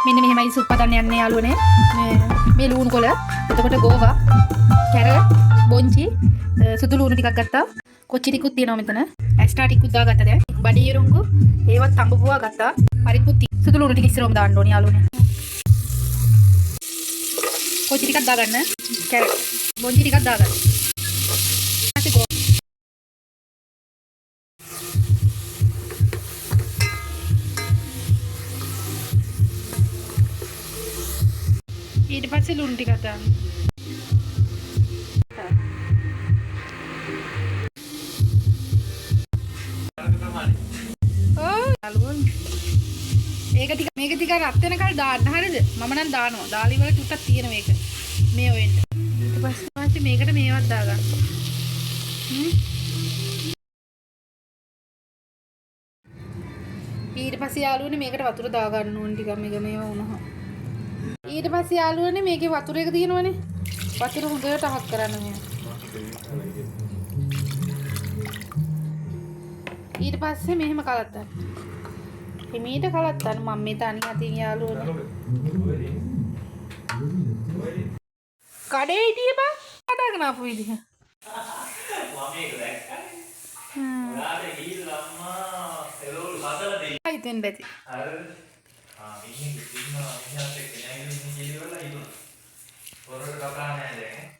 මෙන්න මෙහෙමයි සුප් හදන්න යන්නේ යාළුවනේ. මේ ලුණු කොළ, එතකොට ගෝවා, කැරට්, බොන්චි, සුදු ලුණු ටිකක් ගත්තා. කොච්චි ටිකුත් තියෙනවා මෙතන. ඇස්ටා ටිකුත් දාගත්තා දැන්. බඩියරුංගු ඒවත් තඹපුවා ගත්තා. පරිප්පු සුදු ලුණු ටික ඉස්සරවම දාන්න ඕනේ යාළුවනේ. කොච්චි ටිකක් දාගන්න. කැරට්, බොන්චි ටිකක් දාගන්න. ඊට පස්සේ ලුණු ටිකක් දාන්න. මේක ටික රත් වෙනකල් දාන්න හරියද? මම නම් දානවා. දාලි වල ටුට්ටක් තියෙන මේක. මේ ඔයෙන්ට. ඊට පස්සේ මේකට මේවත් දාගන්න. ඊට පස්සේ යාළුවනේ මේකට වතුර දාගන්න ඕන ටිකක් මේව වුණා. ඊට පස්සේ යාළුවනේ මේකේ වතුර එක තියෙනවනේ. වතුර හොඳට අහක් කරන්න මේ. ඊට පස්සේ මෙහෙම කලත්තන්න. හිමීට කලත්තන්න මම මේ තනිය අතින් යාළුවනේ. කඩේ හිටියේ බා කඩගෙන ආපු විදිහ. මම මේක දැක්කනේ. ඔයාලේ ගිහිල්ලා අම්මා එළවලු හදලා දෙයි. හිතෙන් බැති. හරිද? මිනිහෙක් ඉන්නවා මිනිහත් එක්ක නැගිටින්න කියලා ඉවරලා ඉදුණා. පොරට කතා නැහැ දැන්.